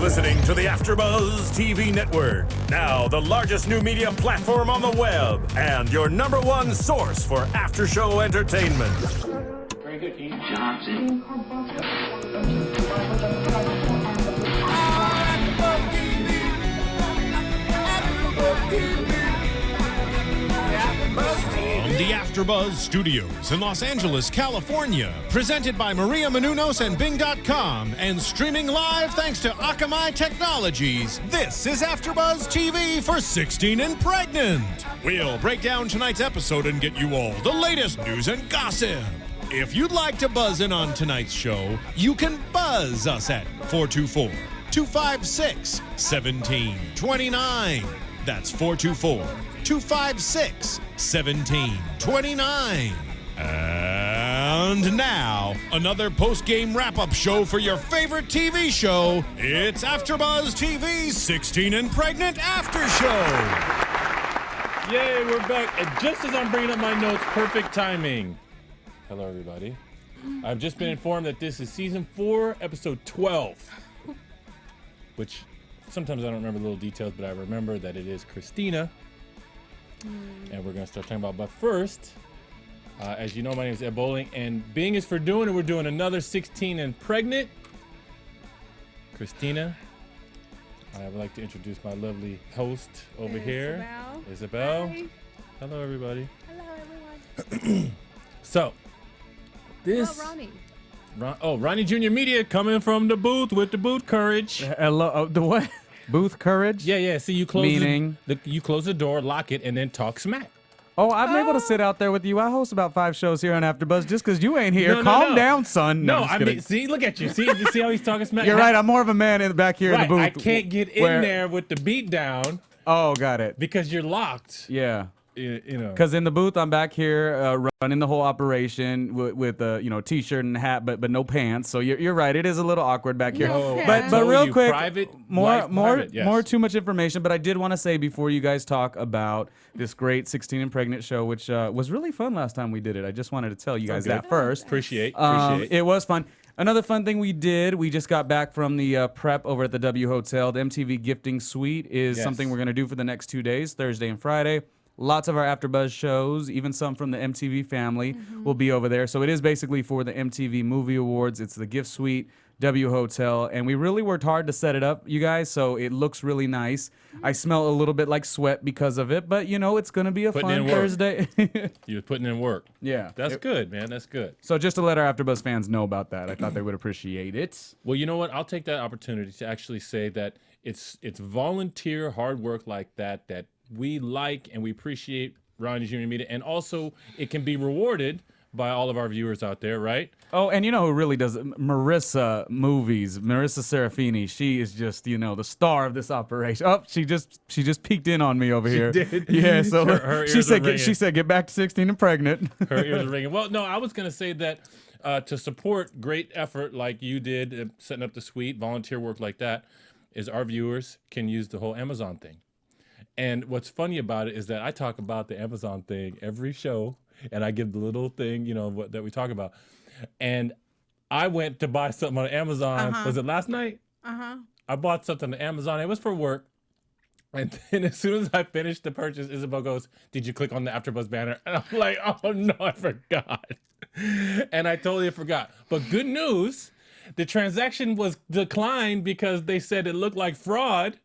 listening to the AFTERBUZZ TV network, now the largest new media platform on the web, and your #1 source for after-show entertainment. Very good, Dean Johnson. From the AFTERBUZZ Studios in Los Angeles, California, presented by Maria Menounos and Bing.com, and streaming live thanks to Akamai Technologies, this is AFTERBUZZ TV for 16 and Pregnant. We'll break down tonight's episode and get you all the latest news and gossip. If you'd like to buzz in on tonight's show, you can buzz us at 424-256-1729. That's 424-256-1729. And now, another post-game wrap-up show for your favorite TV show. It's AFTERBUZZ TV's 16 and Pregnant After Show. Yay, we're back. And just as I'm bringing up my notes, perfect timing. Hello, everybody. I've just been informed that this is season 4, episode 12, which sometimes I don't remember little details, but I remember that it is Kristina. And we're going to start talking about, but first, as you know, my name is Ed Bowling, and Bing is for doing, and we're doing another 16 and Pregnant. Kristina, I would like to introduce my lovely host over here, Isabel. Hi. Hello, everybody. Hello, everyone. So, this... Ronnie Jr. Media coming from the booth with the boot courage. Hello, the what? Booth courage? Yeah. See, you close Meaning? you close the door, lock it, and then talk smack. Oh, I'm able to sit out there with you. I host about 5 shows here on AfterBuzz just because you ain't here. No. Calm down, son. No, I'm just I kidding. mean, see, look at you. See how he's talking smack? You're right. I'm more of a man in the back here in the booth. I can't get in there with the beat down. Oh, got it. Because you're locked. Yeah. You know. Because in the booth, I'm back here running the whole operation with a t-shirt and hat, but no pants. So you're right. It is a little awkward back here. No but pants. real quick, private, more yes. too much information. But I did want to say before you guys talk about this great 16 and Pregnant show, which was really fun last time we did it. I just wanted to tell you guys that first. Appreciate. It was fun. Another fun thing we did, we just got back from the prep over at the W Hotel. The MTV Gifting Suite is something we're going to do for the next 2 days, Thursday and Friday. Lots of our AfterBuzz shows, even some from the MTV family, will be over there. So it is basically for the MTV Movie Awards. It's the Gift Suite, W Hotel, and we really worked hard to set it up, you guys, so it looks really nice. I smell a little bit like sweat because of it, but, you know, it's going to be a fun Thursday. You're putting in work. Yeah. That's good, man. That's good. So just to let our AfterBuzz fans know about that, I thought they would appreciate it. Well, you know what? I'll take that opportunity to actually say that it's volunteer hard work like that we like and we appreciate Ronnie Jr. Media, and also it can be rewarded by all of our viewers out there, right? Oh, and you know who really does it? Marissa Movies, Marissa Serafini. She is just, the star of this operation. Oh, she just peeked in on me over here. She did. Yeah, so her she ears said get back to 16 and Pregnant. Her ears are ringing. Well, no, I was going to say that to support great effort like you did, setting up the suite, volunteer work like that, is our viewers can use the whole Amazon thing. And what's funny about it is that I talk about the Amazon thing every show, and I give the little thing, that we talk about. And I went to buy something on Amazon. Was it last night? I bought something on Amazon. It was for work. And then as soon as I finished the purchase, Isabel goes, "Did you click on the AfterBuzz banner?" And I'm like, "Oh no, I forgot." And I totally forgot. But good news, the transaction was declined because they said it looked like fraud.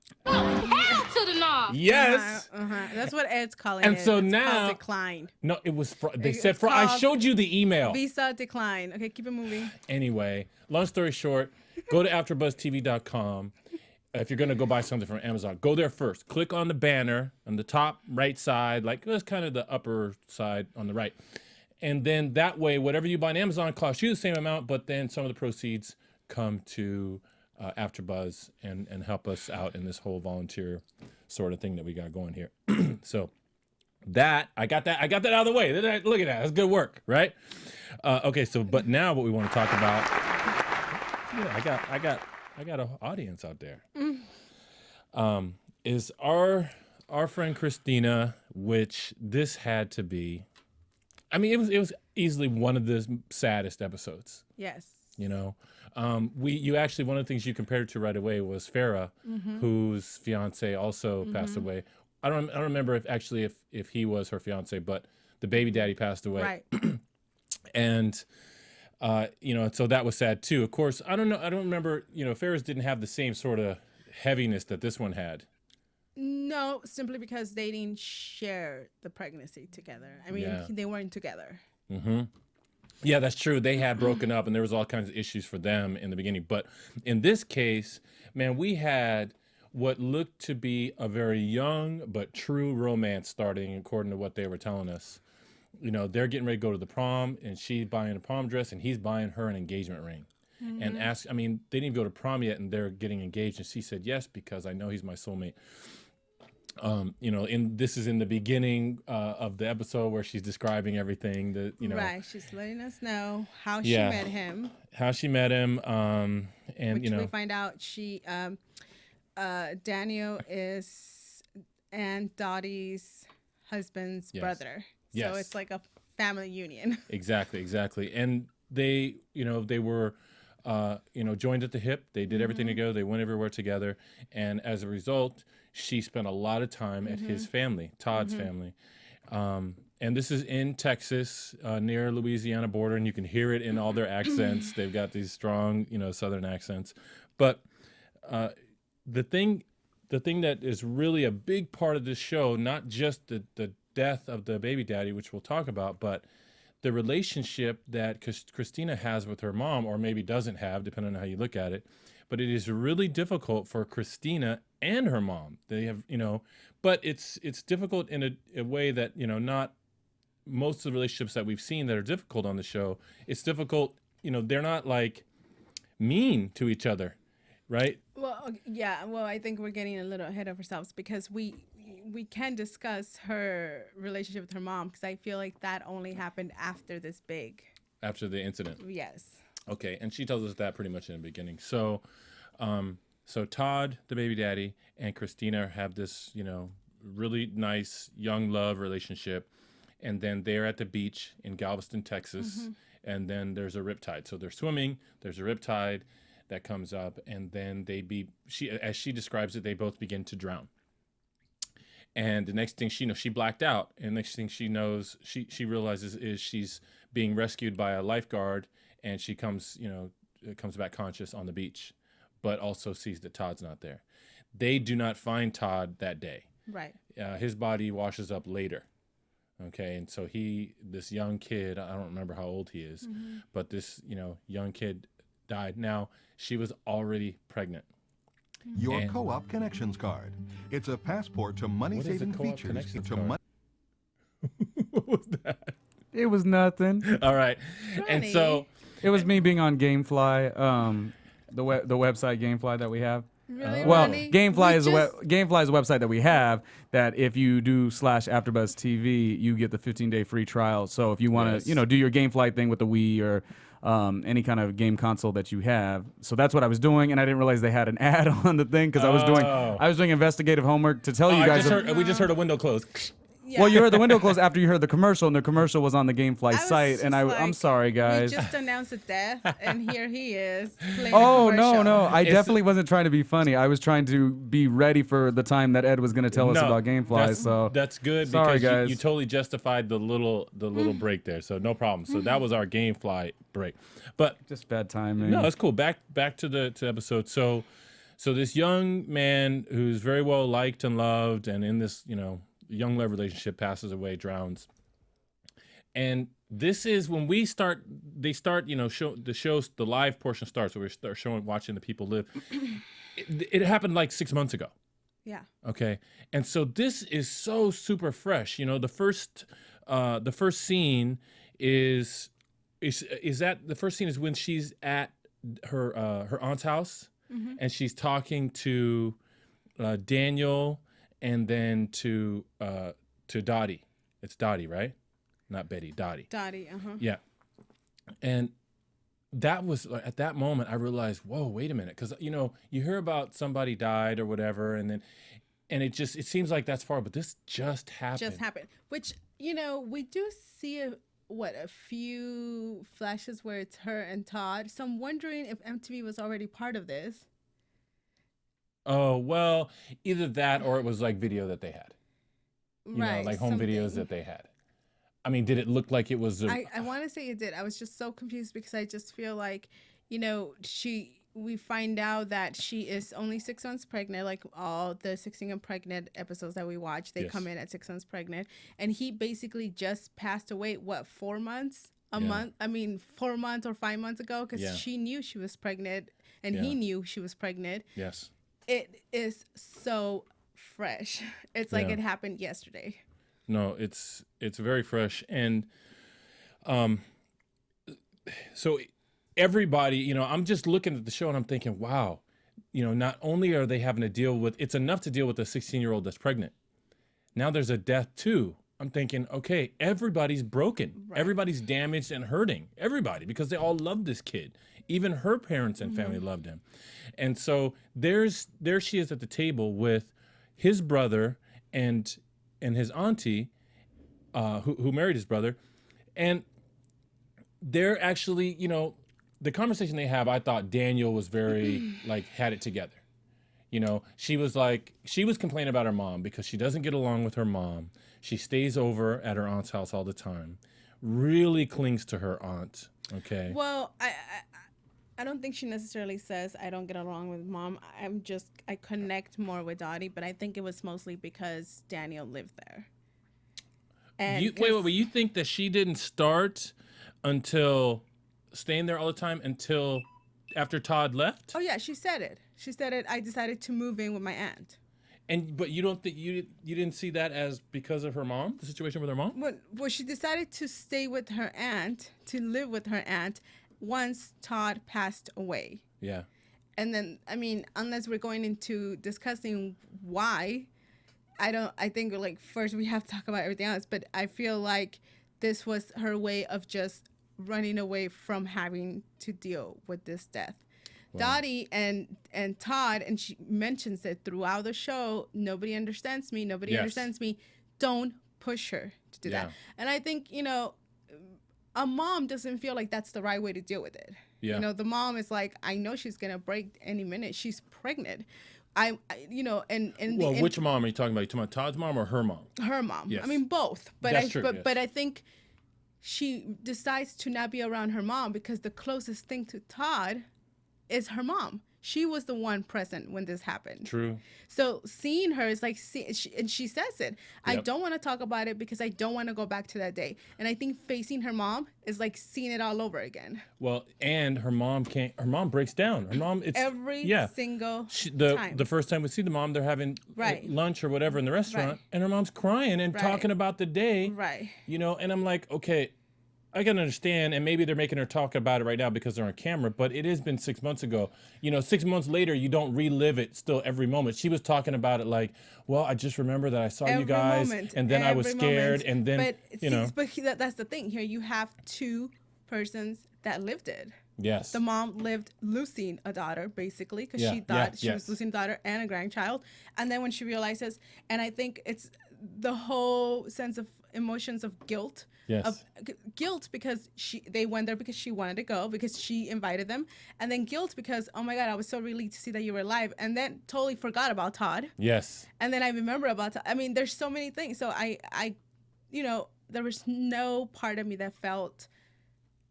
Yes. That's what Ed's calling and it. so it's now declined. No, it was they said fraud. I showed you the email. Visa decline. Okay, keep it moving. Anyway, long story short, go to AfterBuzzTV.com. If you're gonna go buy something from Amazon, go there first. Click on the banner on the top right side, like it's kind of the upper side on the right, and then that way, whatever you buy on Amazon costs you the same amount, but then some of the proceeds come to AfterBuzz and help us out in this whole volunteer sort of thing that we got going here. So I got that out of the way. Look at that. That's good work, right? Okay, so but now what we want to talk about. Yeah, I got an audience out there. Is our friend Kristina, which this had to be. I mean, it was easily one of the saddest episodes. Yes. You know, you actually, one of the things you compared it to right away was Farrah, whose fiance also passed away. I don't remember if he was her fiance, but the baby daddy passed away. Right. And you know, so that was sad too. Of course, I don't remember, you know, Farrah's didn't have the same sort of heaviness that this one had. No, simply because they didn't share the pregnancy together. I mean, Yeah. they weren't together. Yeah, that's true. They had broken up and there was all kinds of issues for them in the beginning. But in this case, man, we had what looked to be a very young but true romance starting, according to what they were telling us. You know, they're getting ready to go to the prom, and she's buying a prom dress, and he's buying her an engagement ring. And I mean, they didn't even go to prom yet, and they're getting engaged, and she said yes because I know he's my soulmate. You know, this is in the beginning of the episode where she's describing everything that, you know. Right. She's letting us know how she Yeah. met him. How she met him, and Which you know, we find out Daniel is Aunt Dottie's husband's Yes. brother. Yes. So it's like a family union. exactly. And they, you know, they were, you know, joined at the hip. They did everything together. They went everywhere together. And as a result, she spent a lot of time at his family, Todd's family. And this is in Texas, near Louisiana border, and you can hear it in all their accents. They've got these strong, you know, Southern accents. But the thing that is really a big part of this show, not just the death of the baby daddy, which we'll talk about, but the relationship that Kristina has with her mom, or maybe doesn't have, depending on how you look at it. But it is really difficult for Kristina and her mom. They have, you know, but it's difficult in a way that, you know, not most of the relationships that we've seen that are difficult on the show. It's difficult, you know, they're not like mean to each other, right? Well, yeah. Well, I think we're getting a little ahead of ourselves because we can discuss her relationship with her mom because I feel like that only happened after this big. After the incident. Yes. Okay, and she tells us that pretty much in the beginning. So, so Todd, the baby daddy, and Kristina have this, you know, really nice young love relationship, and then they're at the beach in Galveston, Texas, and then there's a riptide. So they're swimming. There's a riptide that comes up, and then as she describes it, they both begin to drown. And the next thing she knows, she blacked out. And next thing she knows, she realizes is she's being rescued by a lifeguard, and she comes back conscious on the beach, but also sees that Todd's not there. They do not find Todd that day. Right. His body washes up later. Okay, and so this young kid, I don't remember how old he is, but this, you know, young kid died. Now, she was already pregnant. Your And- Co-op Connections card. It's a passport to money-saving Co-op features. Connections To card? What was that? It was nothing. All right. And so, It was me being on GameFly, the website GameFly that we have. Really? Well, Really? GameFly We is just- GameFly is a website that we have that if you do /AfterBuzz TV, you get the 15-day free trial. So if you want to, Yes. you know, do your GameFly thing with the Wii or any kind of game console that you have. So that's what I was doing, and I didn't realize they had an ad on the thing because I was doing investigative homework to tell you guys. we just heard a window close. Yeah. Well, you heard the window close after you heard the commercial, and the commercial was on the GameFly I was site, and just I'm like, sorry, guys. We just announced a death, and here he is playing Oh a no, commercial. no! I definitely wasn't trying to be funny. I was trying to be ready for the time that Ed was going to tell us about GameFly. So that's good sorry, because guys. you totally justified the little break there. So no problem. So that was our GameFly break. But just bad timing. no, that's cool. Back to the episode. So this young man who's very well liked and loved, and in this, you know, young love relationship, passes away, drowns. And this is when they start, you know, the live portion starts, where we start watching the people live. It happened like 6 months ago. Yeah. Okay. And so this is so super fresh. You know, the first scene is when she's at her aunt's house, and she's talking to Daniel, and then to Dottie. It's Dottie, right? Not Betty, Dottie. Dottie, Yeah. And that was, at that moment, I realized, whoa, wait a minute. Because, you know, you hear about somebody died or whatever, and it seems like that's far, but this just happened. Which, you know, we do see a few flashes where it's her and Todd. So I'm wondering if MTV was already part of this. Oh, well, either that or it was like video that they had. You know, like home videos that they had. I mean, did it look like it was? I want to say it did. I was just so confused because I just feel like, you know, we find out that she is only 6 months pregnant, like all the 16 and pregnant episodes that we watch, they come in at 6 months pregnant. And he basically just passed away, 4 months? Month? I mean, 4 months or 5 months ago, because she knew she was pregnant and he knew she was pregnant. Yes. It is so fresh. It's like it happened yesterday. No, it's very fresh. And so everybody, you know, I'm just looking at the show and I'm thinking, wow, you know, not only are they having to deal with, it's enough to deal with a 16-year-old that's pregnant. Now there's a death too. I'm thinking, okay, everybody's broken. Right. Everybody's damaged and hurting. Everybody, because they all love this kid. Even her parents and family loved him. And so there she is at the table with his brother and his auntie, who married his brother. And they're actually, you know, the conversation they have, I thought Daniel was very, like, had it together. You know, she was complaining about her mom because she doesn't get along with her mom. She stays over at her aunt's house all the time, really clings to her aunt, okay? Well, I don't think she necessarily says, I don't get along with mom. I connect more with Dottie, but I think it was mostly because Daniel lived there. And wait, you think that she didn't start until staying there all the time until after Todd left? Oh yeah, she said it. She said it. I decided to move in with my aunt. But you don't think you didn't see that as because of her mom, the situation with her mom? Well, she decided to stay with her aunt, to live with her aunt, once Todd passed away. Yeah. And then, I mean, unless we're going into discussing why, I think like first we have to talk about everything else. But I feel like this was her way of just running away from having to deal with this death. Wow. Dottie and Todd, and she mentions it throughout the show, nobody understands me, nobody understands me. Don't push her to do that. And I think, you know, a mom doesn't feel like that's the right way to deal with it. Yeah. You know, the mom is like, I know she's going to break any minute. She's pregnant. You know, and which mom are you talking about? Are you talking about Todd's mom or her mom? Her mom. Yes. I mean, both. But that's true, but I think she decides to not be around her mom because the closest thing to Todd is her mom. She was the one present when this happened. True. So seeing her is like, and she says it. Yep. I don't want to talk about it because I don't want to go back to that day. And I think facing her mom is like seeing it all over again. Well, and her mom breaks down. Her mom, it's every single time. The first time we see the mom, they're having lunch or whatever in the restaurant, and her mom's crying and talking about the day. Right. You know, and I'm like, okay, I can understand, and maybe they're making her talk about it right now because they're on camera, but it has been 6 months ago. You know, 6 months later, you don't relive it still every moment. She was talking about it like, well, I just remember that I saw you guys, and then I was scared, and then, But that's the thing here. You have two persons that lived it. Yes. The mom lived losing a daughter, basically, because she thought she was losing a daughter and a grandchild. And then when she realizes, and I think it's the whole sense of emotions of guilt. Yes. Guilt because they went there because she wanted to go, because she invited them, and then guilt because, oh my God, I was so relieved to see that you were alive, and then totally forgot about Todd. Yes. And then I remember about Todd. I mean, there's so many things. So I you know, there was no part of me that felt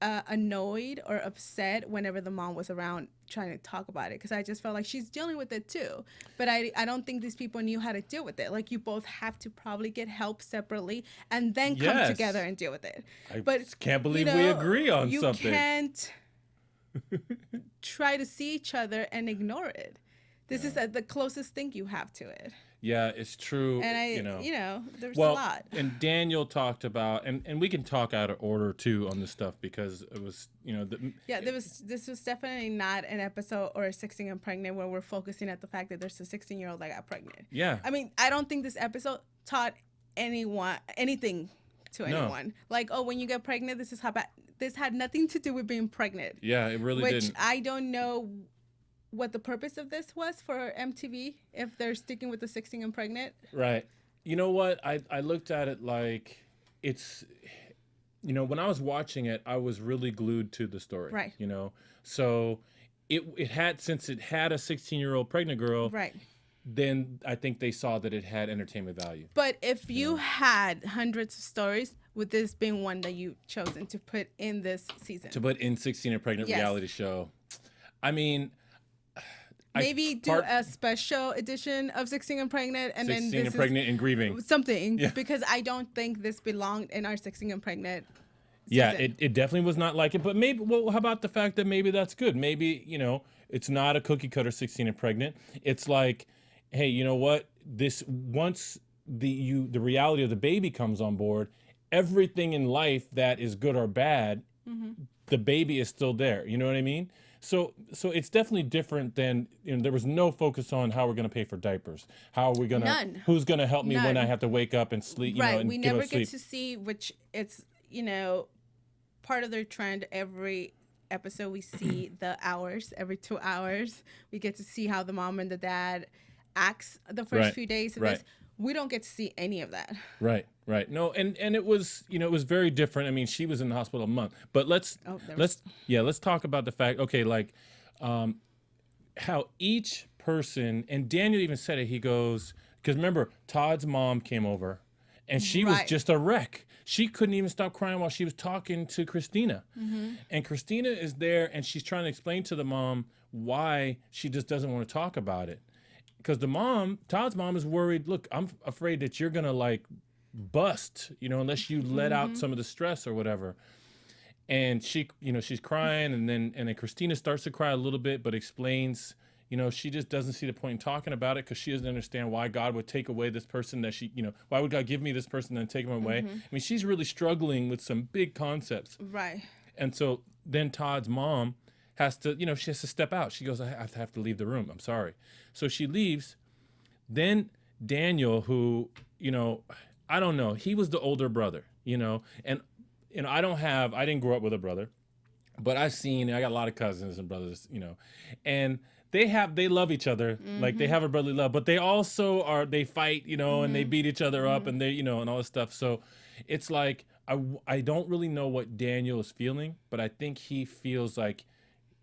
annoyed or upset whenever the mom was around trying to talk about it, because I just felt like she's dealing with it too. But I don't think these people knew how to deal with it. Like, you both have to probably get help separately and then come together and deal with it. But can't believe we agree on something. You can't try to see each other and ignore it. This is the closest thing you have to it. Yeah, it's true. And there's a lot. And Daniel talked about, and we can talk out of order too on this stuff because it was, this was definitely not an episode or a 16 and pregnant where we're focusing at the fact that there's a 16-year-old that got pregnant. Yeah. I mean, I don't think this episode taught anything to anyone. No. Like, oh, when you get pregnant, this is how bad. This had nothing to do with being pregnant. Yeah, it really didn't. Which I don't know what the purpose of this was for MTV, if they're sticking with the 16 and pregnant. Right. You know what? I looked at it like you know, when I was watching it, I was really glued to the story. Right. You know, so it had, since it had a 16-year-old pregnant girl. Right. Then I think they saw that it had entertainment value. But if you had hundreds of stories, would this been one that you chosen to put in this season? To put in 16 and Pregnant reality show. I mean, maybe do a special edition of 16 and Pregnant, and 16 then this and Pregnant and Grieving. Something, because I don't think this belonged in our 16 and Pregnant season. Yeah, it definitely was not like it. But maybe, well, how about the fact that maybe that's good? Maybe, you know, it's not a cookie cutter 16 and Pregnant. It's like, hey, you know what? This, once the reality of the baby comes on board, everything in life that is good or bad, the baby is still there. You know what I mean? So it's definitely different than, you know, there was no focus on how we're going to pay for diapers. How are we going to, who's going to help me when I have to wake up and sleep, you know, and we never get to see, which it's, you know, part of their trend. Every episode we see the hours, every 2 hours, we get to see how the mom and the dad acts the first few days of this. We don't get to see any of that. Right. No, and it was, you know, it was very different. I mean, she was in the hospital a month. But let's talk about the fact, okay, like how each person, and Daniel even said it, he goes, because remember, Todd's mom came over and she was just a wreck. She couldn't even stop crying while she was talking to Kristina. And Kristina is there and she's trying to explain to the mom why she just doesn't want to talk about it. Because the mom, Todd's mom, is worried, look, I'm afraid that you're going to like bust, you know, unless you let out some of the stress or whatever. And she, you know, she's crying, and then Kristina starts to cry a little bit, but explains, you know, she just doesn't see the point in talking about it because she doesn't understand why God would take away this person that she, you know, why would God give me this person and take him away? I mean, she's really struggling with some big concepts. Right. And so then Todd's mom has to, you know, she has to step out. She goes, I have to leave the room. I'm sorry. So she leaves. Then Daniel, who, you know, I don't know, he was the older brother, you know, and, you know, I didn't grow up with a brother, but I got a lot of cousins and brothers, you know, and they love each other. Like they have a brotherly love, but they also they fight, you know, and they beat each other up and they, you know, and all this stuff. So it's like, I don't really know what Daniel is feeling, but I think he feels like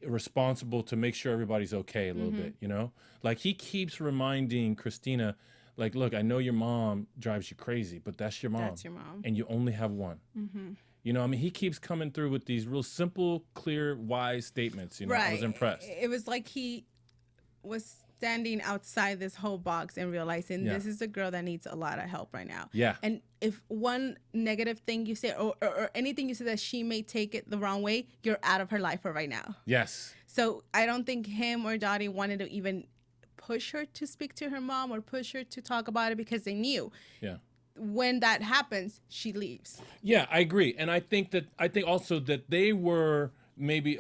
responsible to make sure everybody's okay a little bit, you know? Like he keeps reminding Kristina, like, look, I know your mom drives you crazy, but that's your mom. That's your mom. And you only have one. You know, I mean, he keeps coming through with these real simple, clear, wise statements, you know? I was impressed. It was like he was standing outside this whole box and realizing this is a girl that needs a lot of help right now. Yeah. And if one negative thing you say or anything you say that she may take it the wrong way, you're out of her life for right now. Yes. So I don't think him or Dottie wanted to even push her to speak to her mom or push her to talk about it because they knew. Yeah. When that happens, she leaves. Yeah, I agree. And I think also that they were maybe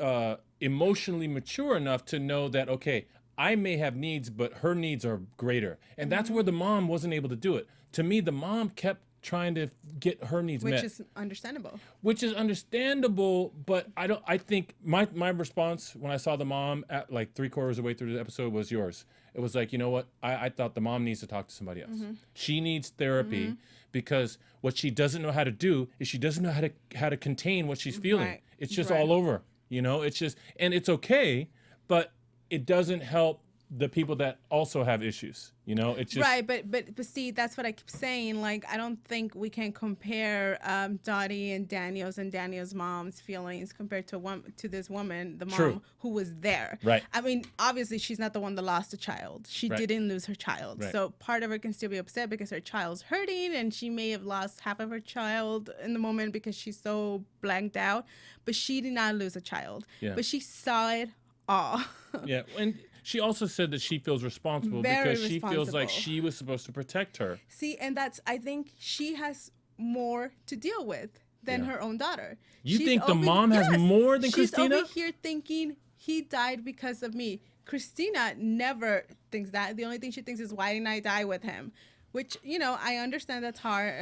emotionally mature enough to know that, okay, I may have needs, but her needs are greater. And that's where the mom wasn't able to do it. To me, the mom kept trying to get her needs met. Which is understandable. But I think my response when I saw the mom at like 3/4 of the way through the episode was yours. It was like, you know what? I thought the mom needs to talk to somebody else. She needs therapy because what she doesn't know how to do is she doesn't know how to contain what she's feeling. It's just all over, you know? It's just, and it's okay, but it doesn't help the people that also have issues, you know? It's just but see, that's what I keep saying. Like, I don't think we can compare Dottie and Daniel's mom's feelings compared to this woman, the mom who was there. Right. I mean, obviously she's not the one that lost a child. She didn't lose her child. Right. So part of her can still be upset because her child's hurting and she may have lost half of her child in the moment because she's so blanked out. But she did not lose a child. Yeah. But she saw it all. Yeah, and she also said that she feels responsible because she feels like she was supposed to protect her. See, and I think she has more to deal with than her own daughter. You think the mom has more than Kristina? She's over here thinking, he died because of me. Kristina never thinks that. The only thing she thinks is, why didn't I die with him? Which, you know, I understand that's hard,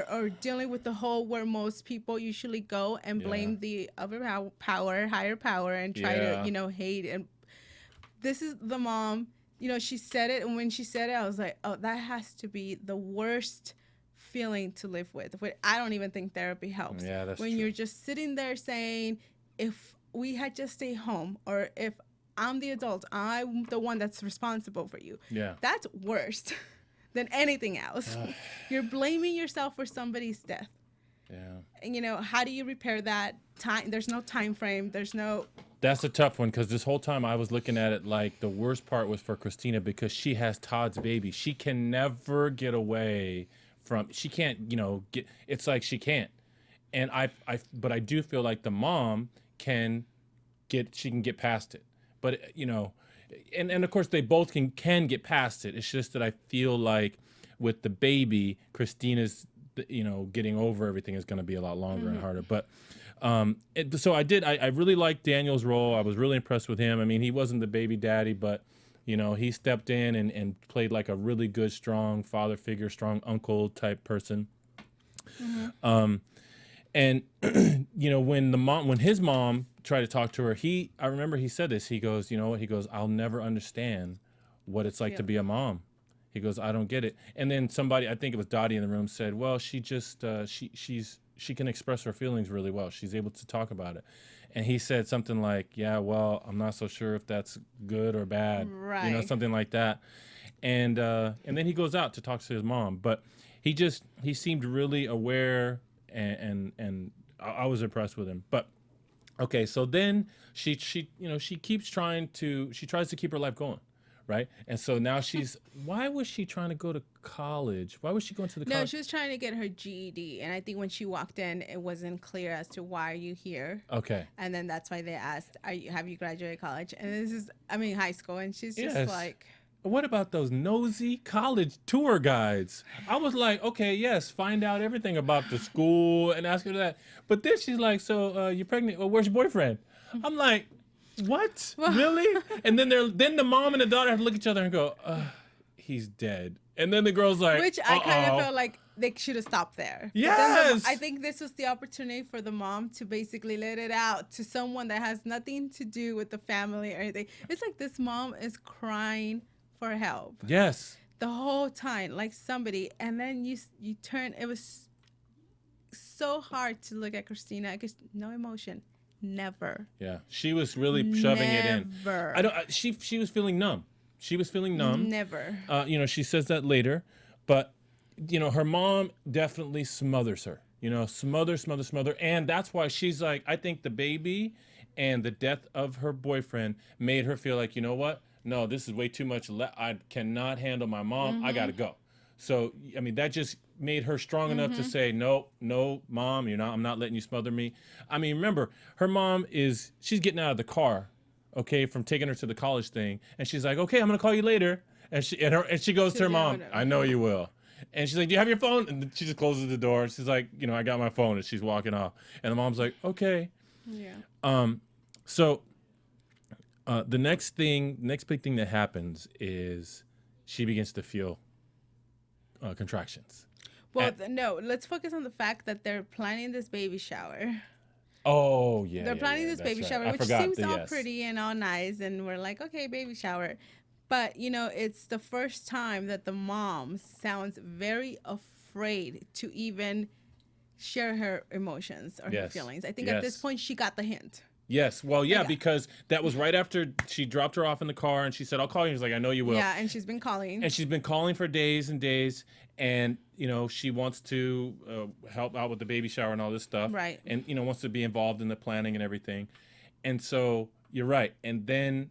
or dealing with the whole where most people usually go and blame the other higher power, and try to, you know, hate. And this is the mom, you know, she said it, and when she said it, I was like, oh, that has to be the worst feeling to live with. But I don't even think therapy helps. Yeah, that's when true. you're just sitting there saying, if we had just stayed home, or if I'm the adult, I'm the one that's responsible for you. Yeah. That's worse than anything else. You're blaming yourself for somebody's death. Yeah. And, you know, how do you repair that? There's no time frame. There's no... That's a tough one, because this whole time I was looking at it like the worst part was for Kristina, because she has Todd's baby. She can never get away from, she can't, you know, it's like she can't. And but I do feel like the mom she can get past it. But, you know, and of course they both can get past it. It's just that I feel like with the baby, Kristina's, you know, getting over everything is going to be a lot longer and harder. But so I really liked Daniel's role. I was really impressed with him. I mean, he wasn't the baby daddy, but, you know, he stepped in and played like a really good, strong father figure, strong uncle type person. And, you know, when his mom tried to talk to her, I remember he said this, he goes, you know what? He goes, I'll never understand what it's like to be a mom. He goes, I don't get it. And then somebody, I think it was Dottie in the room, said, well, she just, she can express her feelings really well. She's able to talk about it. And he said something like, yeah, well, I'm not so sure if that's good or bad. Right. You know, something like that. And then he goes out to talk to his mom. But he seemed really aware, and I was impressed with him. But okay, so then she tries to keep her life going. Right. And so now why was she trying to go to college? Why was she going to the college? No, she was trying to get her GED. And I think when she walked in, it wasn't clear as to why are you here. Okay. And then that's why they asked, have you graduated college? And this is, high school. And she's just like... What about those nosy college tour guides? I was like, okay, yes, find out everything about the school and ask her that. But then she's like, so you're pregnant? Well, where's your boyfriend? I'm like... What? Really? And then the mom and the daughter have to look at each other and go, he's dead. And then the girl's like, which I kind of felt like they should have stopped there. Yes. I think this was the opportunity for the mom to basically let it out to someone that has nothing to do with the family or anything. It's like this mom is crying for help. Yes. The whole time, like somebody. And then you turn, it was so hard to look at Kristina because no emotion. Never. Yeah, she was really shoving it in. She was feeling numb. She was feeling numb. Never. You know, she says that later, but you know, her mom definitely smothers her. You know, smother, and that's why she's like, I think the baby and the death of her boyfriend made her feel like, you know what? No, this is way too much. I cannot handle my mom. I gotta go. So I mean, that just made her strong enough to say, no, mom, I'm not letting you smother me. I mean, remember, her mom she's getting out of the car, okay, from taking her to the college thing, and she's like, okay, I'm gonna call you later. And she goes to her mom, I know you will. And she's like, do you have your phone? And she just closes the door. She's like, I got my phone, and she's walking off. And the mom's like, okay. Yeah. So the next big thing that happens is she begins to feel contractions. Well, no, let's focus on the fact that they're planning this baby shower. Oh, yeah. They're planning this baby shower, which seems all pretty and all nice. And we're like, okay, baby shower. But, it's the first time that the mom sounds very afraid to even share her emotions or her feelings. I think at this point she got the hint. Yes. Well, yeah, because that was right after she dropped her off in the car and she said, I'll call you. She's like, I know you will. Yeah, and she's been calling. And she's been calling for days and days. And, she wants to help out with the baby shower and all this stuff. Right. And, wants to be involved in the planning and everything. And so you're right. And then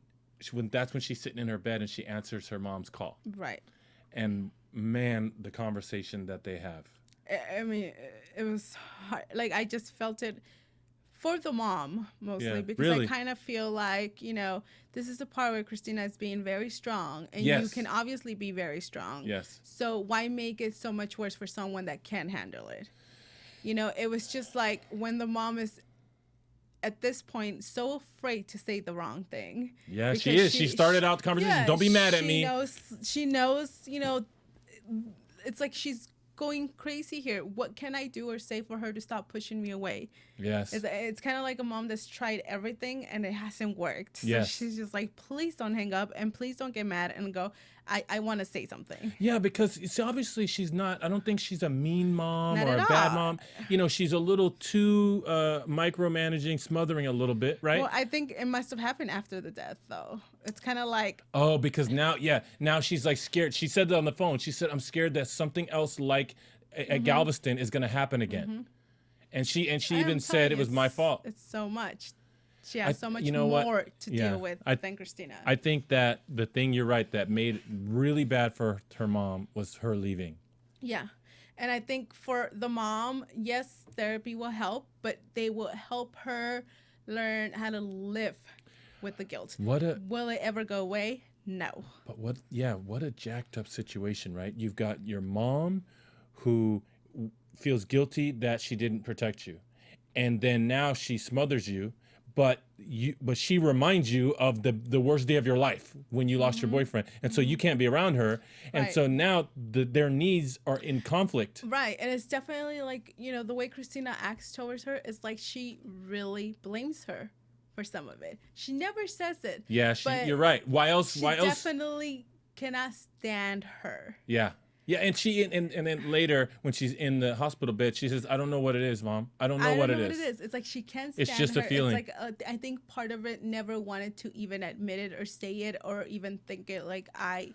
that's when she's sitting in her bed and she answers her mom's call. Right. And, man, the conversation that they have. I mean, it was hard. Like, I just felt it. For the mom, mostly, because I kind of feel like, this is the part where Kristina is being very strong, and you can obviously be very strong. Yes. So why make it so much worse for someone that can handle it? It was just like when the mom is, at this point, so afraid to say the wrong thing. Yeah, she is. She started out the conversation, don't be mad at me. She knows, it's like she's going crazy here. What can I do or say for her to stop pushing me away? Yes. It's kind of like a mom that's tried everything and it hasn't worked. Yes. So she's just like, please don't hang up and please don't get mad and go, I want to say something. Yeah, because see, obviously she's not, I don't think she's a mean mom Not or a at bad all. mom. You know, she's a little too micromanaging, smothering a little bit, right? Well, I think it must have happened after the death, though. It's kind of like, Oh, because now, now she's like scared. She said that on the phone. She said, I'm scared that something else like at Galveston is going to happen again. And she even said it was my fault. It's so much. She has so much you know more what? to Yeah. deal with than Kristina. I think that the thing, you're right, that made it really bad for her mom was her leaving. Yeah. And I think for the mom, yes, therapy will help, but they will help her learn how to live with the guilt. Will it ever go away? No. But what a jacked up situation, right? You've got your mom who feels guilty that she didn't protect you. And then now she smothers you, but she reminds you of the worst day of your life when you lost your boyfriend. And so you can't be around her. And so now their needs are in conflict. Right. And it's definitely like, the way Kristina acts towards her is like she really blames her for some of it. She never says it. Yeah, you're right. Why else? She definitely cannot stand her. Yeah. Yeah, and and then later when she's in the hospital bed, she says, "I don't know what it is, Mom. I don't know what it is." It's like she can't stand It's just her. a feeling. It's like I think part of it never wanted to even admit it or say it or even think it. Like, I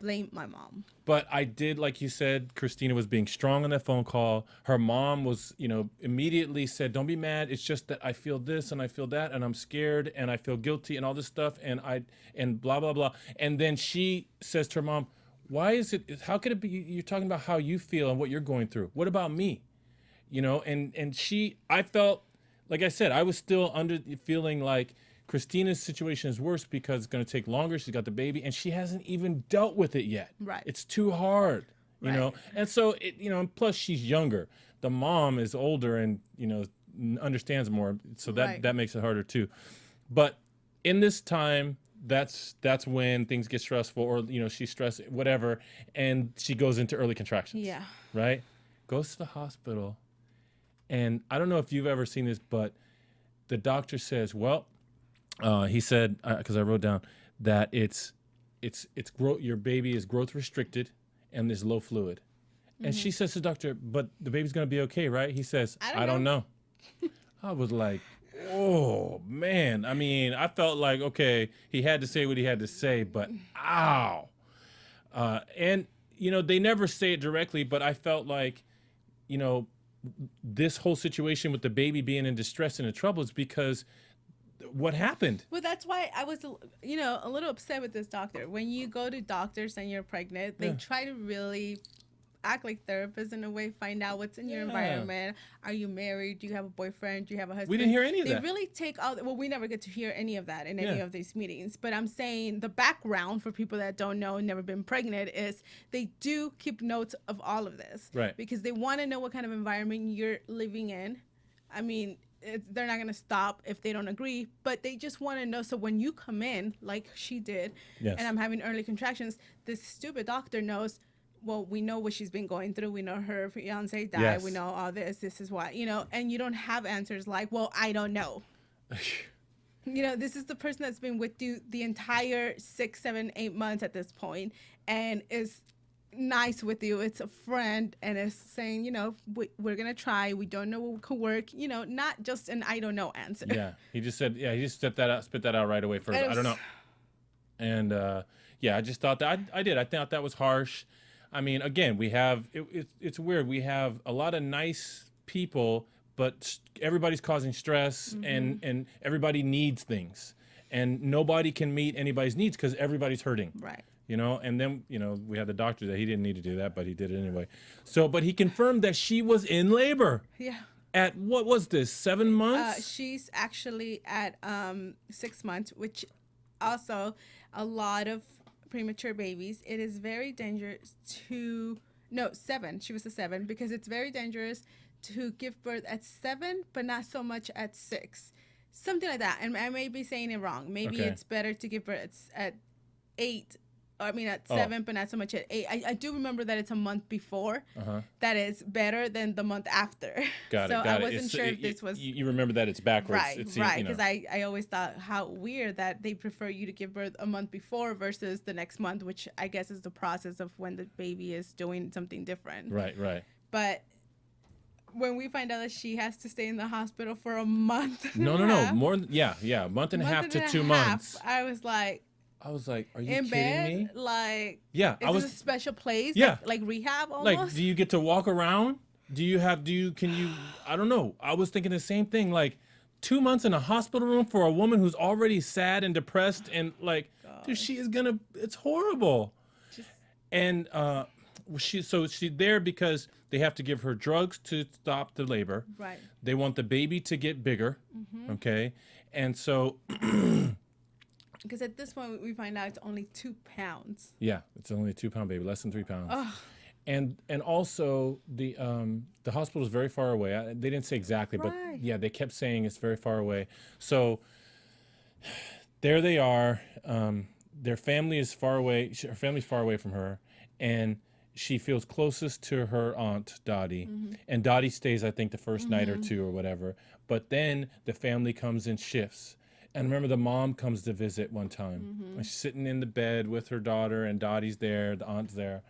blame my mom. But I did, like you said, Kristina was being strong on that phone call. Her mom was, immediately said, "Don't be mad. It's just that I feel this and I feel that and I'm scared and I feel guilty and all this stuff and blah blah blah." And then she says to her mom, "Why is it? How could it be? You're talking about how you feel and what you're going through. What about me?" I felt, like I said, I was still feeling like Kristina's situation is worse because it's going to take longer. She's got the baby and she hasn't even dealt with it yet. Right. It's too hard, you know? And so, and plus she's younger. The mom is older and, understands more. So that makes it harder too. But in this time, that's when things get stressful or, she's stressed, whatever. And she goes into early contractions. Yeah. Right? Goes to the hospital. And I don't know if you've ever seen this, but the doctor says, well, he said, because I wrote down that your baby is growth restricted and there's low fluid. And she says to the doctor, but the baby's going to be okay, right? He says, I don't know. I was like, oh, man. I mean, I felt like, okay, he had to say what he had to say, but ow. And, they never say it directly, but I felt like, this whole situation with the baby being in distress and in trouble is because what happened? Well, that's why I was, a little upset with this doctor. When you go to doctors and you're pregnant, they try to really act like therapists in a way, find out what's in your environment. Are you married? Do you have a boyfriend? Do you have a husband? We didn't hear any of that. They really take all, we never get to hear any of that in any of these meetings. But I'm saying the background for people that don't know, never been pregnant, is they do keep notes of all of this. Right. Because they want to know what kind of environment you're living in. I mean, they're not going to stop if they don't agree, but they just want to know. So when you come in, like she did, and I'm having early contractions, this stupid doctor knows, well, we know what she's been going through. We know her fiance died. Yes. We know all this. This is why, and you don't have answers like, well, I don't know. This is the person that's been with you the entire 6, 7, 8 months at this point and is nice with you. It's a friend and is saying, we're going to try. We don't know what could work, not just an I don't know answer. Yeah. He just said, he just spit that out right away first. I don't know. And I just thought that I thought that was harsh. I mean, again, it's weird. We have a lot of nice people, but everybody's causing stress and everybody needs things. And nobody can meet anybody's needs because everybody's hurting. Right. And then, we had the doctor that he didn't need to do that, but he did it anyway. So, but he confirmed that she was in labor. Yeah. At, what was this, 7 months? She's actually at 6 months, which also a lot of premature babies, it is very dangerous to, 7, she was a 7, because it's very dangerous to give birth at 7, but not so much at 6. Something like that. And I may be saying it wrong. Maybe it's better to give birth at 8 I mean, at 7, but not so much at 8. I do remember that it's a month before. That is better than the month after. Got it. So I wasn't sure if this was... You remember that it's backwards. Right, because I always thought how weird that they prefer you to give birth a month before versus the next month, which I guess is the process of when the baby is doing something different. Right. But when we find out that she has to stay in the hospital for a month... No. More than... Yeah. A month and a half to 2 months. I was like, are you kidding me? Like, yeah, is this a special place? Yeah, like rehab almost. Like, do you get to walk around? Can you? I don't know. I was thinking the same thing. Like, 2 months in a hospital room for a woman who's already sad and depressed, and like, dude, she is gonna. It's horrible. And she's there because they have to give her drugs to stop the labor. Right. They want the baby to get bigger. Okay, and so. Because at this point, we find out it's only 2 pounds. Yeah, it's only a 2-pound baby, less than 3 pounds. Ugh. And also the hospital is very far away. They didn't say exactly, but yeah, they kept saying it's very far away. So there they are. Their family is far away. Her family's far away from her, and she feels closest to her aunt Dottie. And Dottie stays, I think, the first night or 2 or whatever. But then the family comes in shifts. And remember, the mom comes to visit one time. And she's sitting in the bed with her daughter, and Dottie's there, the aunt's there.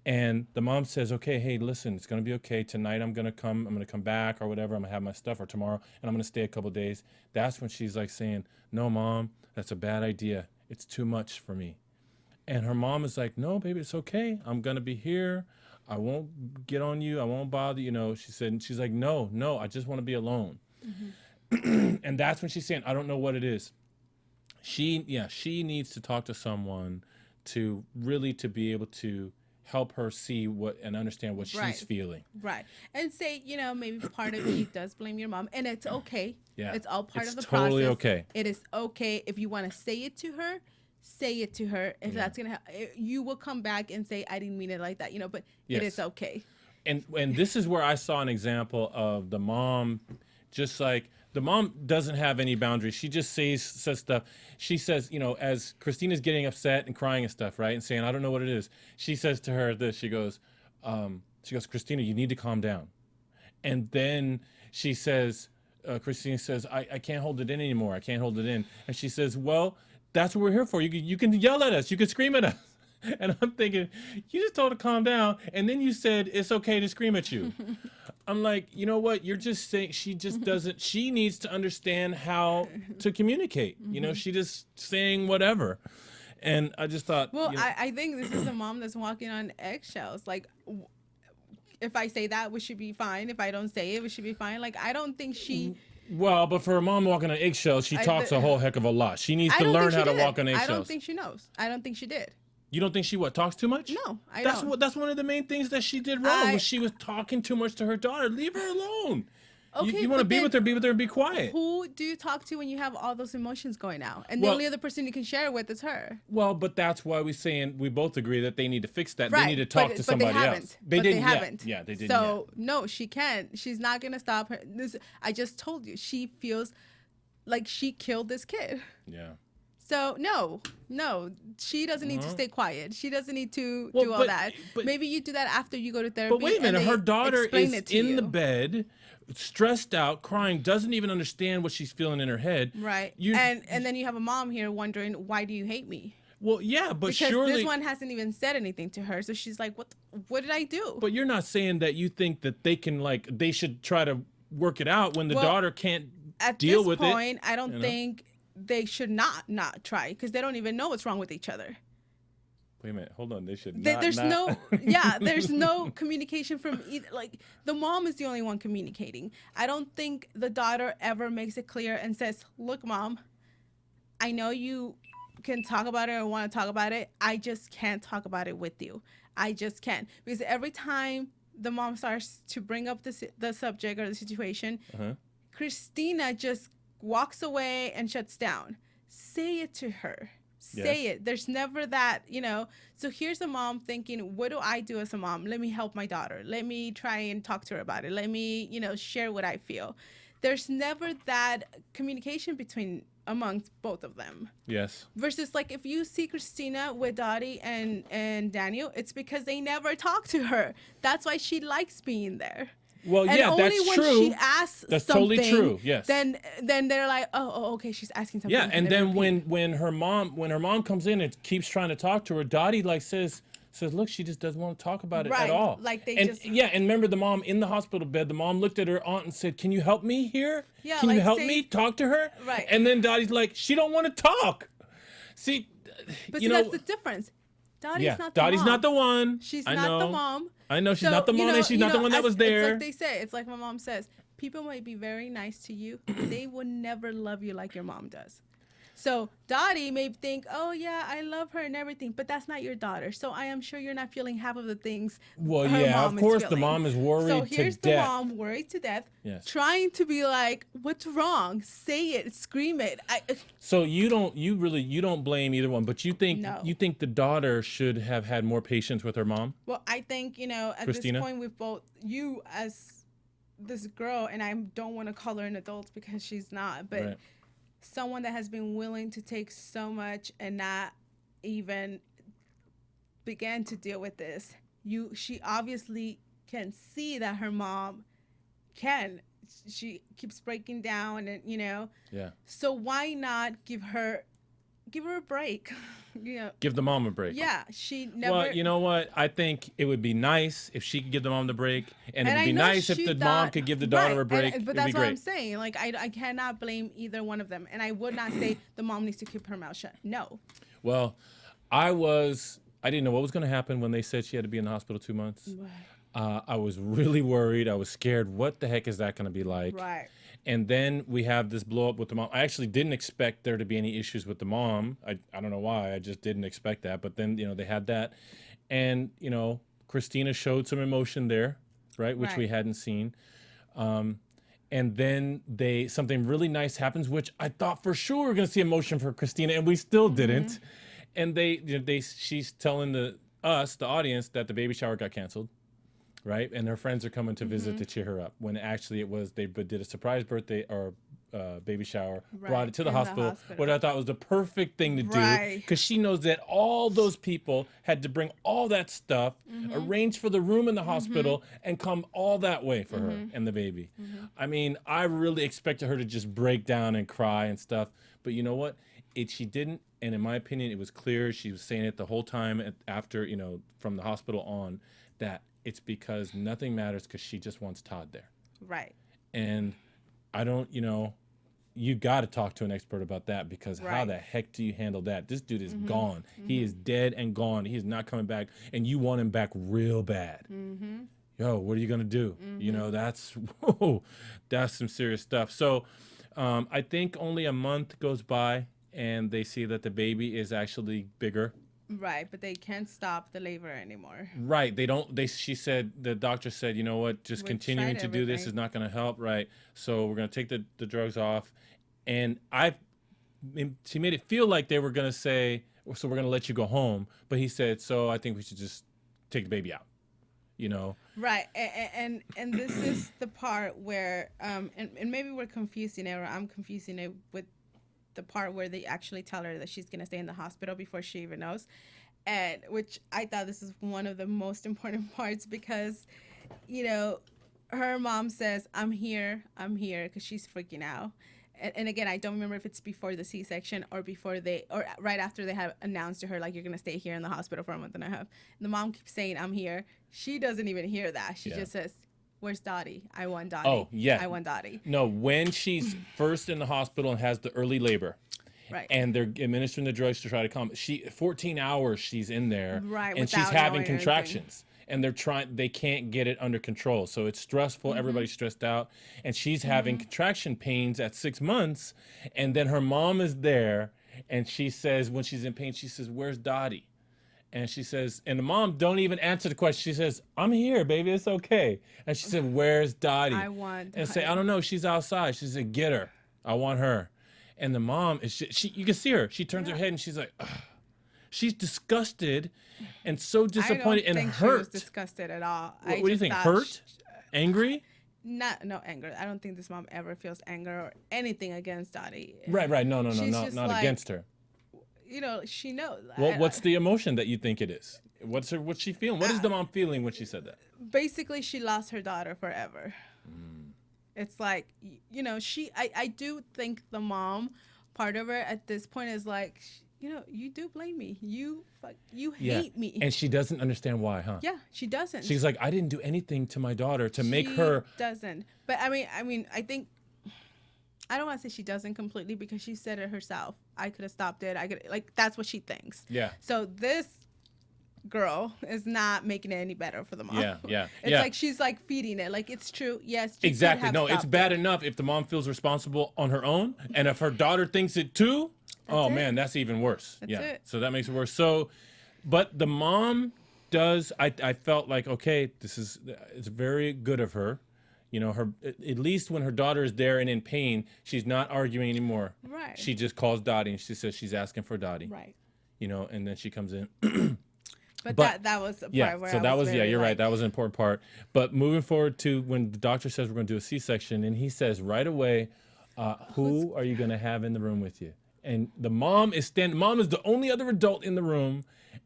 And the mom says, okay, hey, listen, it's going to be okay. Tonight I'm going to come back or whatever. I'm going to have my stuff, or tomorrow, and I'm going to stay a couple of days. That's when she's like saying, no, Mom, that's a bad idea. It's too much for me. And her mom is like, no, baby, it's okay. I'm going to be here. I won't get on you. I won't bother you. She said, and she's like, no, I just want to be alone. And that's when she's saying, I don't know what it is. She needs to talk to someone to be able to help her see and understand what she's feeling. Right. And say, maybe part of me does blame your mom, and it's okay. Yeah. It's all part of the totally process. Okay. It is okay. If you want to say it to her, say it to her. If that's going to help, you will come back and say, I didn't mean it like that, but it is okay. And this is where I saw an example of the mom, just like, the mom doesn't have any boundaries. She just says stuff. She says, as Kristina's getting upset and crying and stuff, right, and saying, I don't know what it is. She says to her this. She goes, Kristina, you need to calm down. And then she says, Kristina says, I can't hold it in anymore. I can't hold it in. And she says, well, that's what we're here for. You can yell at us. You can scream at us. And I'm thinking, you just told her to calm down, and then you said it's okay to scream at you. I'm like, you know what? You're just saying she just doesn't. She needs to understand how to communicate. She just saying whatever. And I just thought. Well, I think this is a mom that's walking on eggshells. Like, if I say that, we should be fine. If I don't say it, we should be fine. Like, I don't think she. Well, but for a mom walking on eggshells, she talks a whole heck of a lot. She needs to learn how to walk on eggshells. I don't think she knows. I don't think she did. You don't think she talks too much? No, I don't. That's one of the main things that she did wrong. Was she was talking too much to her daughter. Leave her alone. Okay, you want to be with her, and be quiet. Who do you talk to when you have all those emotions going out? And the only other person you can share it with is her. Well, but that's why we both agree that they need to fix that. Right, they need to talk to somebody else. They haven't. Yeah, they didn't. So no, she can't. She's not gonna stop her. I just told you, she feels like she killed this kid. Yeah. So no, she doesn't need to stay quiet. She doesn't need to do all that. Maybe you do that after you go to therapy. But wait a minute, her daughter is in the bed, stressed out, crying, doesn't even understand what she's feeling in her head. Right. And then you have a mom here wondering, why do you hate me? Well, yeah, but because surely this one hasn't even said anything to her, so she's like, what did I do? But you're not saying that you think that they should try to work it out when the daughter can't deal with it. At this point, I don't think they should not try, because they don't even know what's wrong with each other. Wait a minute, hold on. They should there's no communication from either. Like, the mom is the only one communicating. I don't think the daughter ever makes it clear and says, look, Mom, I know you can talk about it or want to talk about it. I just can't talk about it with you. I just can't. Because every time the mom starts to bring up the subject or the situation, Kristina just walks away and shuts down. Say it to her. Say it. There's never that, So here's a mom thinking, what do I do as a mom? Let me help my daughter. Let me try and talk to her about it. Let me, share what I feel. there's never that communication amongst both of them. Yes. Versus like if you see Kristina with Dottie and Daniel, it's because they never talk to her. That's why she likes being there. Well, and yeah, only that's when true. she asks that's something, totally true. Yes. Then they're like, oh, okay, she's asking something. Yeah, and then when her mom comes in and keeps trying to talk to her, Dottie like says, look, she just doesn't want to talk about it at all. Like they and, just yeah, and remember the mom in the hospital bed. The mom looked at her aunt and said, "Can you help me here? Yeah, can like you help say, me talk to her?" Right. And then Dottie's like, "She don't want to talk." See, but you see, know, that's the difference. Dottie's not the Dottie's mom. not the one. She's I not know. the mom. I know she's not the mom, and she's not the one that was there. It's like they say. It's like my mom says. People might be very nice to you. They will never love you like your mom does. So Dottie may think, oh yeah, I love her and everything, but that's not your daughter. So I am sure you're not feeling half of the things. Well, her yeah, mom of course is the mom is worried to death. So here's the mom worried to death, trying to be like, what's wrong? Say it, scream it. So you don't blame either one, but you think the daughter should have had more patience with her mom? Well, I think at Kristina? this point we've both as this girl, and I don't want to call her an adult because she's not, but. Right. Someone that has been willing to take so much and not even begin to deal with this. She obviously can see that her mom can. She keeps breaking down and Yeah. So why not give her a break? Give the mom a break. Yeah, she never. Well, you know what? I think it would be nice if she could give the mom the break, and it would be nice if the mom could give the daughter a break. But that's what I'm saying. Like, I cannot blame either one of them, and I would not say the mom needs to keep her mouth shut. No. Well, I didn't know what was going to happen when they said she had to be in the hospital 2 months. Right. I was really worried. I was scared. What the heck is that going to be like? Right. And then we have this blow up with the mom. I actually didn't expect there to be any issues with the mom. I don't know why. I just didn't expect that. But then, they had that. And, Kristina showed some emotion there, right? Which we hadn't seen. And then something really nice happens, which I thought for sure we were going to see emotion for Kristina, and we still didn't. And she's telling the audience, that the baby shower got canceled. Right, and her friends are coming to visit to cheer her up. When actually it was they did a surprise birthday or baby shower, brought it to the hospital, which I thought was the perfect thing to do, because she knows that all those people had to bring all that stuff, arrange for the room in the hospital, and come all that way for her and the baby. I mean, I really expected her to just break down and cry and stuff, but you know what? She didn't, and in my opinion, it was clear. She was saying it the whole time after, from the hospital on, that it's because nothing matters, because she just wants Todd there. Right. And I don't, you got to talk to an expert about that, because how the heck do you handle that? This dude is gone. He is dead and gone. He is not coming back, and you want him back real bad. Yo, what are you going to do? That's some serious stuff. So I think only a month goes by, and they see that the baby is actually bigger. Right, but they can't stop the labor anymore. Right, she said, the doctor said, you know what, just continuing to do this is not going to help, right? So we're going to take the drugs off. And she made it feel like they were going to say, so we're going to let you go home. But he said, so I think we should just take the baby out, Right, and this is the part where, and maybe we're confusing it, or I'm confusing it with the part where they actually tell her that she's going to stay in the hospital before she even knows, and which I thought this is one of the most important parts, because her mom says, I'm here because she's freaking out, and again, I don't remember if it's before the C-section or or right after they have announced to her, like, you're going to stay here in the hospital for a month and a half. And the mom keeps saying, I'm here. She doesn't even hear that. She just says, where's Dottie? I want Dottie. Oh, yeah. I want Dottie. No, when she's first in the hospital and has the early labor, right, and they're administering the drugs to try to calm, 14 hours she's in there, right, and she's having contractions, and they can't get it under control. So it's stressful. Everybody's stressed out, and she's having contraction pains at 6 months, and then her mom is there, and she says, when she's in pain, she says, where's Dottie? And she says, and the mom don't even answer the question. She says, I'm here, baby. It's okay. And she said, where's Dottie? I want Dottie. And say, I don't know. She's outside. She said, get her. I want her. And the mom, you can see her. She turns her head and she's like, ugh. She's disgusted and so disappointed and hurt. I don't think she was disgusted at all. What do you think? Hurt? Angry? no anger. I don't think this mom ever feels anger or anything against Dottie. Right. No, She's not just like, against her. You know, she knows. Well, what's the emotion that you think it is? What's she feeling? What is the mom feeling when she said that? Basically, she lost her daughter forever. It's like, you know, I do think the mom part of her at this point is like, you know, you do blame me. You hate me. And she doesn't understand why, huh? Yeah, she doesn't. She's like, I didn't do anything to my daughter to make her. She doesn't. But I mean, I think, I don't want to say she doesn't completely because she said it herself. I could have stopped it. That's what she thinks. Yeah. So this girl is not making it any better for the mom. Yeah. It's like she's like feeding it. Like, it's true. Yes. Exactly. No, it's bad enough if the mom feels responsible on her own. And if her daughter thinks it too, man, that's even worse. That's it. So that makes it worse. So, but the mom does, I felt like, okay, it's very good of her. You know, at least when her daughter is there and in pain, she's not arguing anymore. Right. She just calls Dottie and she says she's asking for Dottie. Right. You know, and then she comes in. But that was the part where so that was very, you're right. That was an important part. But moving forward to when the doctor says we're going to do a C-section, and he says right away, who are you going to have in the room with you? And the mom is standing. Mom is the only other adult in the room,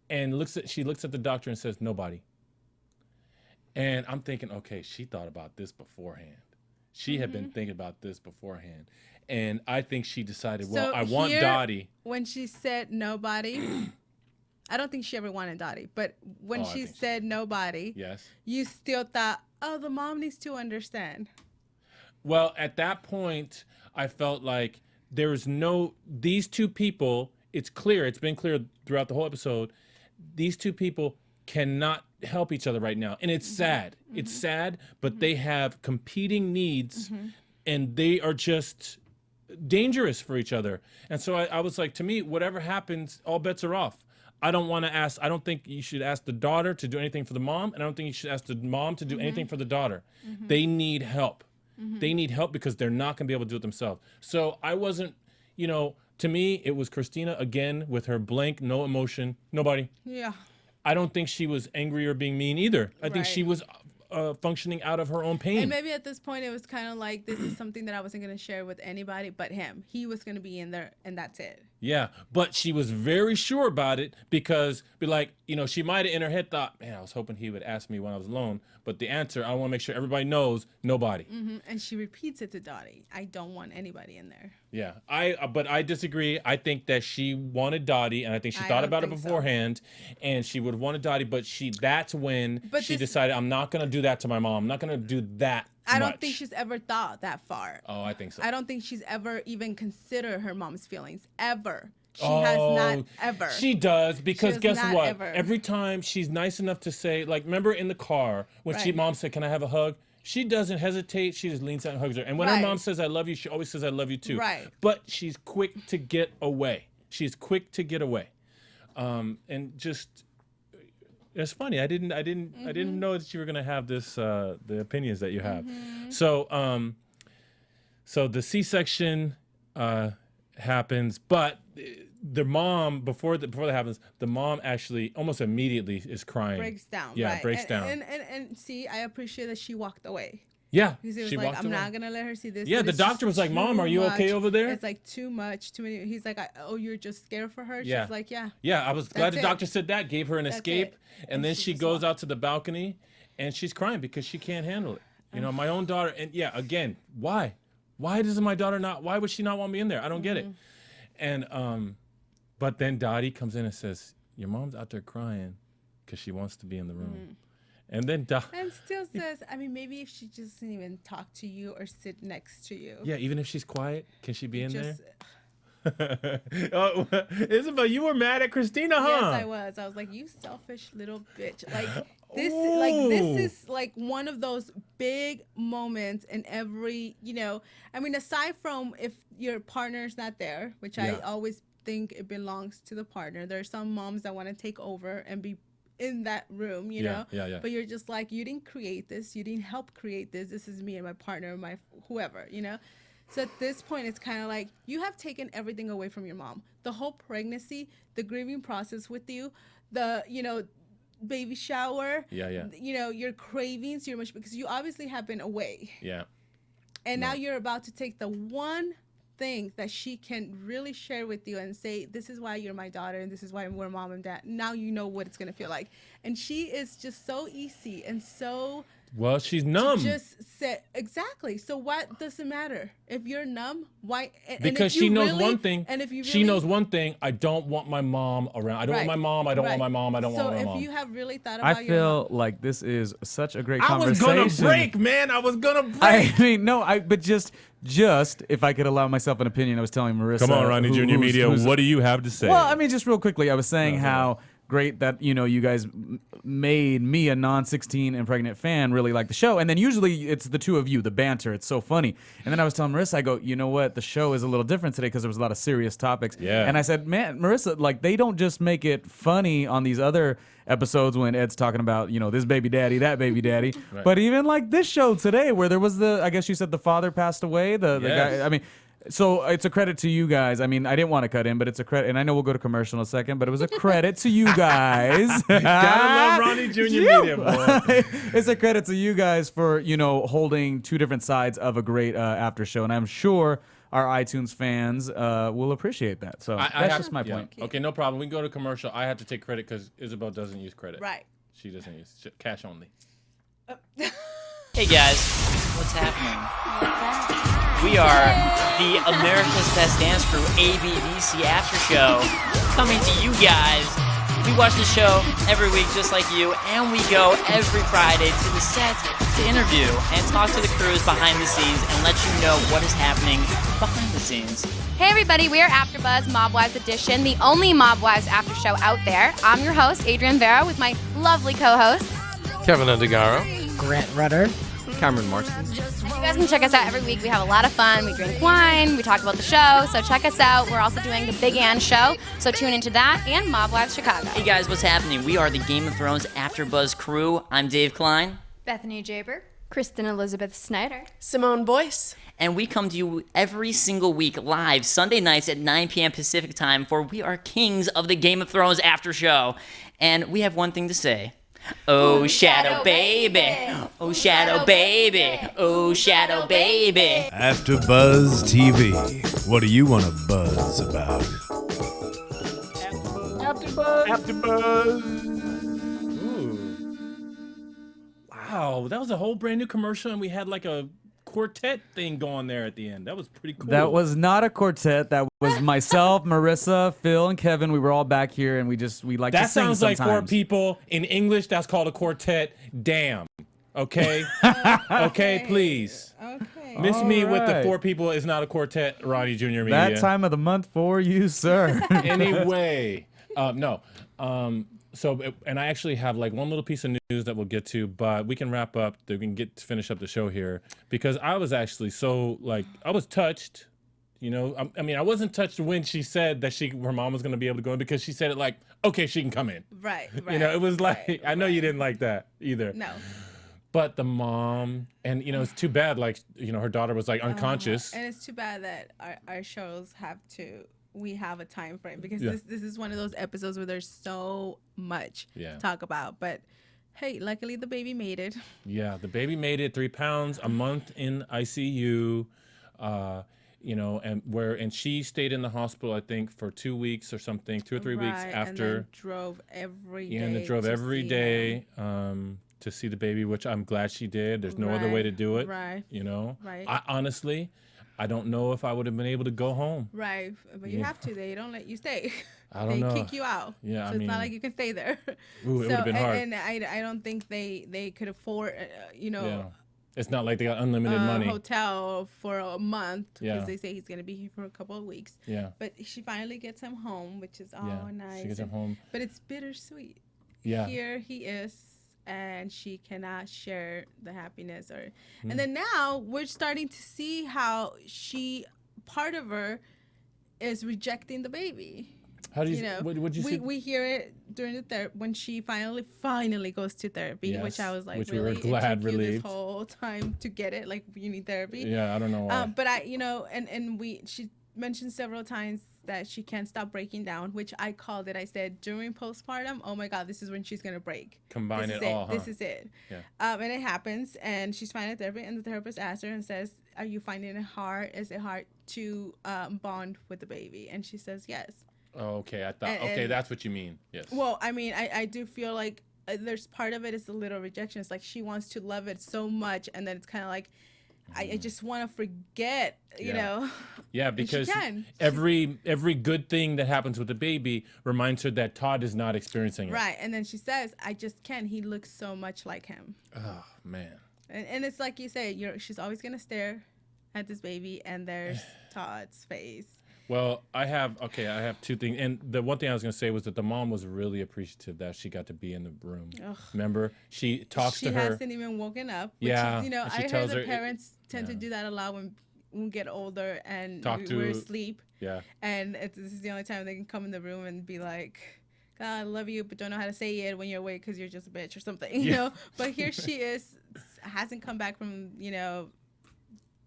and she looks at the doctor and says nobody. And I'm thinking, okay, she thought about this beforehand. She had been thinking about this beforehand. And I think she decided, well, I want Dottie. When she said nobody, I don't think she ever wanted Dottie. But when she said nobody, yes, you still thought, oh, the mom needs to understand. Well, at that point, I felt like there was these two people, it's been clear throughout the whole episode, these two people cannot help each other right now. And it's sad. It's sad, but they have competing needs and they are just dangerous for each other. And so I was like, to me, whatever happens, all bets are off. I don't think you should ask the daughter to do anything for the mom, and I don't think you should ask the mom to do anything for the daughter. They need help. They need help because they're not going to be able to do it themselves. So I wasn't, to me, it was Kristina again with her blank, no emotion, nobody. Yeah. I don't think she was angry or being mean either. I think she was functioning out of her own pain. And maybe at this point it was kind of like, this is something that I wasn't going to share with anybody but him. He was going to be in there, and that's it. Yeah, but she was very sure about it because, she might have in her head thought, man, I was hoping he would ask me when I was alone. But the answer, I want to make sure everybody knows, nobody. And she repeats it to Dottie. I don't want anybody in there. Yeah, but I disagree. I think that she wanted Dottie, and I think she thought about it beforehand, and she would have wanted Dottie, but that's when she decided, I'm not going to do that to my mom. I'm not going to do that I don't think she's ever thought that far. Oh, I think so. I don't think she's ever even considered her mom's feelings, ever. She has not ever. She does, because guess what? Ever. Every time she's nice enough to say, remember in the car when mom said, can I have a hug? She doesn't hesitate. She just leans out and hugs her. And when her mom says, I love you, she always says, I love you too. Right. But she's quick to get away. And just, it's funny. I didn't know that you were going to have this, the opinions that you have. So, so the C-section happens, but the mom, before that happens, the mom actually almost immediately is crying. Breaks down. Yeah, right. breaks down. And see, I appreciate that she walked away. Yeah, because it was she like, walked I'm away. not gonna let her see this. Yeah, the doctor was like, Mom, are you okay over there? It's like too much, too many. He's like, oh, you're just scared for her? Yeah. She's like, yeah. Yeah, I was glad the doctor said that, gave her an escape. And then she goes out to the balcony and she's crying because she can't handle it. My own daughter. And yeah, again, why? Why doesn't my daughter why would she not want me in there? I don't get it. And, but then Dottie comes in and says, your mom's out there crying because she wants to be in the room. And then and still says, I mean, maybe if she just didn't even talk to you or sit next to you. Yeah, even if she's quiet, can she be in there? Oh, Isabel, you were mad at Kristina, huh? Yes, I was. I was like, you selfish little bitch. This is one of those big moments in every, I mean, aside from if your partner's not there, which I always think it belongs to the partner. There are some moms that want to take over and be in that room, you know? Yeah. But you're just like, you didn't create this. You didn't help create this. This is me and my partner, my whoever, So at this point, it's kind of like, you have taken everything away from your mom. The whole pregnancy, the grieving process with you, baby shower. Yeah. You know, your cravings, because you obviously have been away. Yeah. And now you're about to take the one thing that she can really share with you and say, this is why you're my daughter and this is why we're mom and dad. Now you know what it's going to feel like. And she is just so easy and so... Well, she's numb. Just say exactly. So what does it matter if you're numb? Why? Because she knows one thing. And if you she knows one thing. I don't want my mom around. I don't want my mom. I don't want my mom. I don't want my mom. So if you have really thought about I feel like this is such a great I was conversation. gonna break, man. I was gonna break. I mean, no, but just if I could allow myself an opinion, I was telling Marissa. Come on, Ronnie Jr. Media. What do you have to say? Well, I mean, just real quickly, I was saying how great that you guys made me, a non-16 and pregnant fan, really like the show. And then usually it's the two of you, the banter. It's so funny. And then I was telling Marissa, I go, you know what? The show is a little different today because there was a lot of serious topics. Yeah. And I said, man, Marissa, like they don't just make it funny on these other episodes when Ed's talking about, this baby daddy, that baby daddy. Right. But even like this show today where there was I guess you said the father passed away. The guy, I mean, so it's a credit to you guys. I mean, I didn't want to cut in, but it's a credit. And I know we'll go to commercial in a second, but it was a credit to you guys. Gotta love Ronnie Jr. Media, boy. It's a credit to you guys for, holding two different sides of a great after show. And I'm sure our iTunes fans will appreciate that. So that's just my point. Okay, no problem. We can go to commercial. I have to take credit because Isabel doesn't use credit. Right. She doesn't use cash only. Hey guys, what's happening? We are the America's Best Dance Crew ABDC After Show coming to you guys. We watch the show every week just like you, and we go every Friday to the set to interview and talk to the crews behind the scenes and let you know what is happening behind the scenes. Hey everybody, we are AfterBuzz Mob Wives Edition, the only Mob Wives after show out there. I'm your host, Adrienne Vera, with my lovely co-hosts, Kevin Undergaro, Grant Rudder, Cameron Marston. You guys can check us out every week. We have a lot of fun. We drink wine. We talk about the show. So check us out. We're also doing the Big Ann Show. So tune into that and Mob Wives Chicago. Hey guys, what's happening? We are the Game of Thrones AfterBuzz crew. I'm Dave Klein. Bethany Jaber. Kristen Elizabeth Snyder. Simone Boyce. And we come to you every single week live Sunday nights at 9 p.m. Pacific time for We Are Kings of the Game of Thrones After Show. And we have one thing to say. Oh, Shadow Baby. Oh, Shadow Baby. Oh, Shadow Baby. AfterBuzz TV. What do you want to buzz about? AfterBuzz. Wow, that was a whole brand new commercial, and we had like a quartet thing going there at the end. That was pretty cool. That was not a quartet. That was myself, Marissa, Phil, and Kevin. We were all back here, and we like to sing sometimes. That sounds like four people. In English, that's called a quartet. Damn. Okay? Okay, please. Okay. Miss me with the four people is not a quartet, Ronnie Jr. Media. That time of the month for you, sir. Anyway. No. So, and I actually have like one little piece of news that we'll get to, but we can wrap up. We can finish up the show here because I was actually so I was touched. I mean, I wasn't touched when she said that her mom was going to be able to go in because she said it like, okay, she can come in. Right. It was like, I know you didn't like that either. No. But the mom, and it's too bad. Her daughter was like unconscious. And it's too bad that our shows we have a time frame because this is one of those episodes where there's so much to talk about. But hey, luckily the baby made it. Yeah, the baby made it. 3 pounds, a month in ICU. And she stayed in the hospital, I think, for 2 weeks or something, 2 or 3 weeks after. And then drove every day. Yeah, and drove every day to see the baby, which I'm glad she did. There's no other way to do it. Right. Right. I honestly, I don't know if I would have been able to go home. Right, but you have to. They don't let you stay. I don't know. They kick you out. Yeah, so it's not like you can stay there. Ooh, it would have been hard. And I don't think they could afford, Yeah. It's not like they got unlimited money. Hotel for a month because they say he's going to be here for a couple of weeks. Yeah. But she finally gets him home, which is nice. She gets him home. But it's bittersweet. Yeah. Here he is. And she cannot share the happiness, and then now we're starting to see how part of her is rejecting the baby. How do you what you see? We hear it during the when she finally goes to therapy, which I was like, which really? We were glad relieved. This whole time to get it, like you need therapy. Yeah, I don't know why. But mentioned several times that she can't stop breaking down, which I called it. I said during postpartum, oh my God, this is when she's gonna break. Combine it all, huh? This is it. Yeah. And it happens, and she's finding therapy, and the therapist asks her and says, "Are you finding it hard? Is it hard to bond with the baby?" And she says, "Yes." Oh, okay. I thought. Okay, that's what you mean. Yes. Well, I mean, I do feel like there's part of it is a little rejection. It's like she wants to love it so much, and then it's kind of like, I just want to forget, you know. Yeah, because every good thing that happens with the baby reminds her that Todd is not experiencing it. Right, and then she says, "I just can't. He looks so much like him." Oh man. And it's like you say, she's always gonna stare at this baby, and there's Todd's face. Well, I have two things, and the one thing I was gonna say was that the mom was really appreciative that she got to be in the room. Ugh. Remember, she talks to her. She hasn't even woken up. Which yeah, is, I heard the parents tend to do that a lot when we get older and we're asleep. Yeah. And this is the only time they can come in the room and be like, "God, I love you, but don't know how to say it when you're awake because you're just a bitch or something," you know. But here she is, hasn't come back from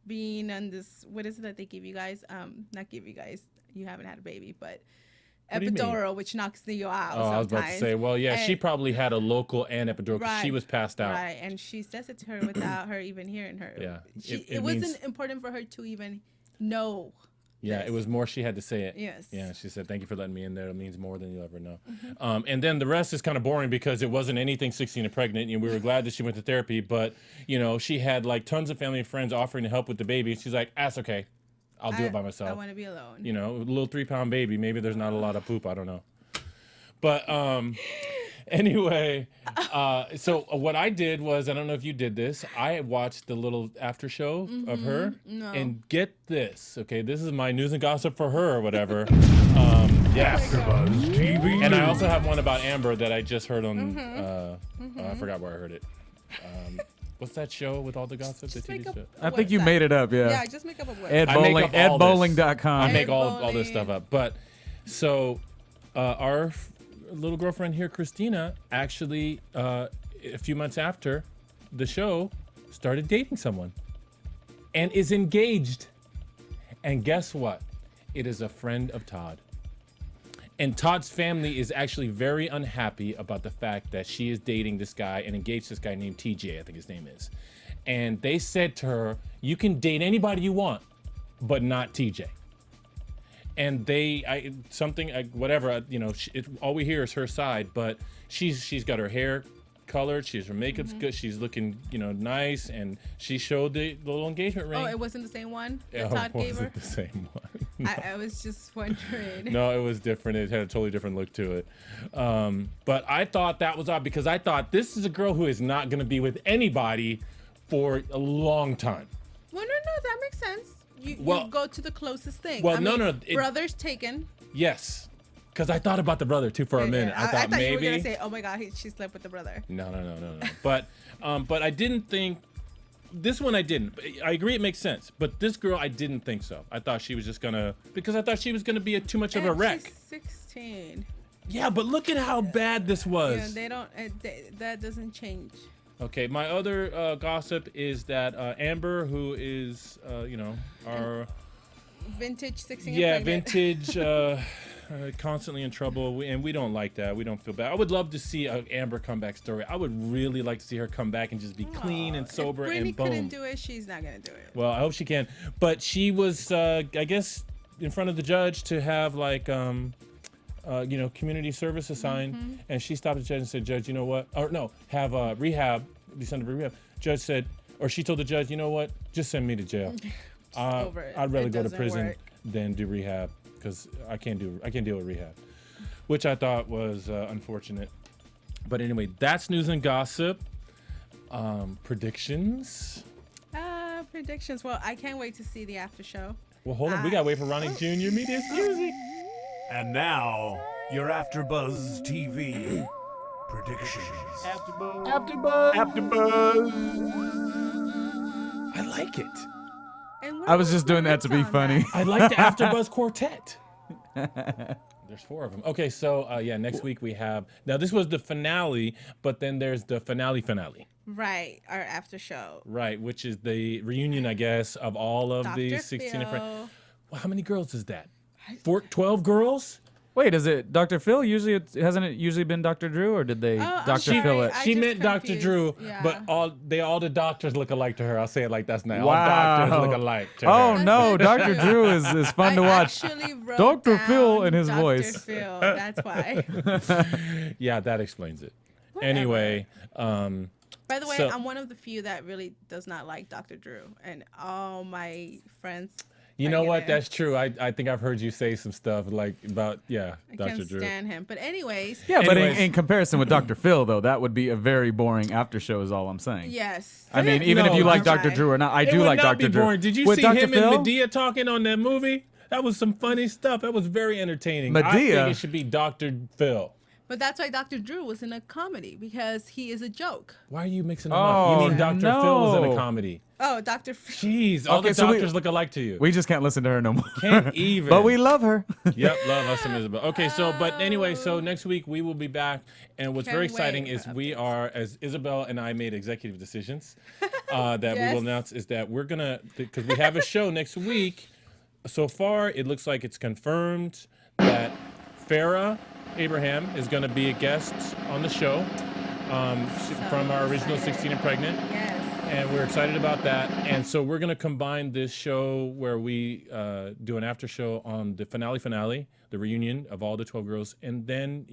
being on this, what is it that they give you guys? Not give you guys, you haven't had a baby, but epidural, which knocks you out. Oh, I was about to say, well, yeah, she probably had a local and epidural because she was passed out. Right, and she says it to her without her even hearing her. Yeah. It wasn't important for her to even know. Yeah, it was more she had to say it. Yes. Yeah, she said, "Thank you for letting me in there. It means more than you'll ever know." And then the rest is kind of boring because it wasn't anything 16 and pregnant. And we were glad that she went to therapy, but, she had like tons of family and friends offering to help with the baby. She's like, "That's okay. I'll do it by myself. I want to be alone." A little 3-pound baby. Maybe there's not a lot of poop. I don't know. But anyway, so what I did was, I don't know if you did this, I watched the little after show of her. No. And get this, okay, this is my news and gossip for her or whatever. AfterBuzz TV. And I also have one about Amber that I just heard on, I forgot where I heard it. What's that show with all the gossip? The TV show? I think you made it up, yeah. Yeah, just make up a website. EdBowling.com. I make all this stuff up. But so our little girlfriend here, Kristina, actually a few months after the show started dating someone and is engaged. And guess what? It is a friend of Todd. And Todd's family is actually very unhappy about the fact that she is dating this guy and engaged this guy named TJ, I think his name is. And they said to her, "You can date anybody you want, but not TJ." And all we hear is her side, but she's got her hair colored, her makeup's good, she's looking, nice, and she showed the little engagement ring. Oh, it wasn't the same one that Todd gave her? It wasn't the same one. No. I was just wondering. No, it was different. It had a totally different look to it. But I thought that was odd because I thought this is a girl who is not going to be with anybody for a long time. Well, no, that makes sense. You go to the closest thing. Well, brother's taken. Yes. Because I thought about the brother too for a minute. I thought maybe you were gonna say, "Oh my God, she slept with the brother." No. But I didn't think this one. I didn't. I agree, it makes sense. But this girl, I didn't think so. I thought she was just gonna be too much of a wreck. She's 16. Yeah, but look at how bad this was. Yeah, they don't. That doesn't change. Okay, my other gossip is that Amber, who is our vintage 16. Yeah, vintage. Constantly in trouble, and we don't like that. We don't feel bad. I would love to see an Amber comeback story. I would really like to see her come back and just be clean and sober and boom. If Brittany couldn't do it, she's not gonna do it. Well, I hope she can. But she was, I guess, in front of the judge to have like, community service assigned, and she stopped the judge and said, "Judge, you know what? Or no, have rehab. Be sent to rehab." Judge said, or she told the judge, "You know what? Just send me to jail. I'd rather go to prison than do rehab." Because I can't deal with rehab, which I thought was unfortunate. But anyway, that's news and gossip. Predictions. Predictions. Well, I can't wait to see the after show. Well, hold on. We gotta wait for Ronnie Jr. Media's music. And now your AfterBuzz TV predictions. AfterBuzz. I like it. I was just doing that to be funny. I like the AfterBuzz Quartet. There's 4 of them. Okay, so next week we have. Now this was the finale, but then there's the finale. Right, our after show. Right, which is the reunion, I guess, of all of the 16 Phil. Well, how many girls is that? 12 girls? Wait, is it Dr. Phil? Hasn't it usually been Dr. Drew, or did they Dr. Phil it? She meant Dr. Drew, but all the doctors look alike to her. I'll say it like that's now. Wow. All doctors look alike to her. Oh no, Dr. Drew is fun to watch. Dr. Phil in his Dr. voice. Phil, that's why. Yeah, that explains it. Whatever. Anyway, by the way, I'm one of the few that really does not like Dr. Drew, and all my friends. You know what? That's true. I think I've heard you say some stuff like about I Dr. can't Drew. stand him. But anyways. Yeah, but in comparison with Dr. Phil, though, that would be a very boring after show. Is all I'm saying. Yes. I mean, even if you like Dr. Drew or not, I do like Dr. Drew. Boring. Did you see Dr. him Phil? and Medea talking on that movie? That was some funny stuff. That was very entertaining. Medea? I think it should be Dr. Phil. But that's why Dr. Drew was in a comedy, because he is a joke. Why are you mixing them up? You mean Dr. Phil was in a comedy? Oh, Dr. Phil. Jeez, all the doctors look alike to you. We just can't listen to her no more. Can't even. But we love her. Yep, love us some Isabel. Okay, but anyway, so next week we will be back, and what's very exciting is we are, as Isabel and I made executive decisions that we will announce, is that we're gonna, because we have a show next week. So far, it looks like it's confirmed that Farrah Abraham is going to be a guest on the show from our original 16 and Pregnant. Yes. And we're excited about that. And so we're going to combine this show where we do an after show on the finale, the reunion of all the 12 girls, and then,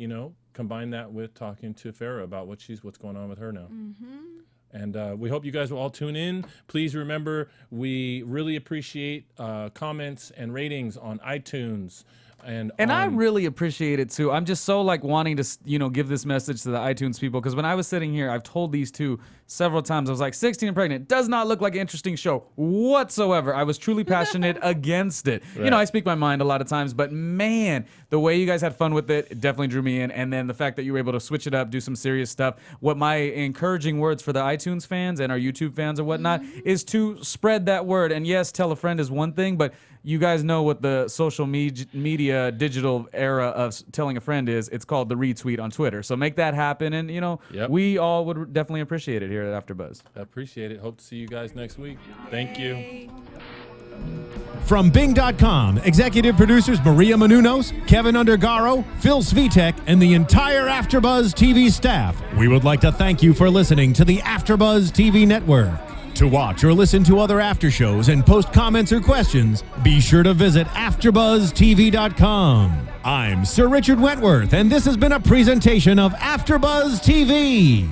combine that with talking to Farrah about what's going on with her now. Mm-hmm. And we hope you guys will all tune in. Please remember, we really appreciate comments and ratings on iTunes. And I really appreciate it too. I'm just so wanting to, give this message to the iTunes people, because when I was sitting here, I've told these two several times. I was like, 16 and Pregnant does not look like an interesting show whatsoever. I was truly passionate against it. Right. I speak my mind a lot of times, but man, the way you guys had fun with it definitely drew me in. And then the fact that you were able to switch it up, do some serious stuff. What my encouraging words for the iTunes fans and our YouTube fans and whatnot is to spread that word. And yes, tell a friend is one thing, but you guys know what the social media digital era of telling a friend is. It's called the retweet on Twitter. So make that happen, and we all would definitely appreciate it here at AfterBuzz. I appreciate it. Hope to see you guys next week. Thank you. From Bing.com, executive producers Maria Menounos, Kevin Undergaro, Phil Svitek, and the entire AfterBuzz TV staff, we would like to thank you for listening to the AfterBuzz TV network. To watch or listen to other after shows and post comments or questions, be sure to visit AfterBuzzTV.com. I'm Sir Richard Wentworth, and this has been a presentation of AfterBuzz TV.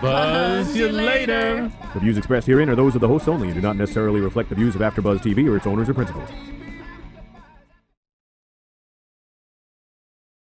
Buzz you later. The views expressed herein are those of the hosts only and do not necessarily reflect the views of AfterBuzz TV or its owners or principals.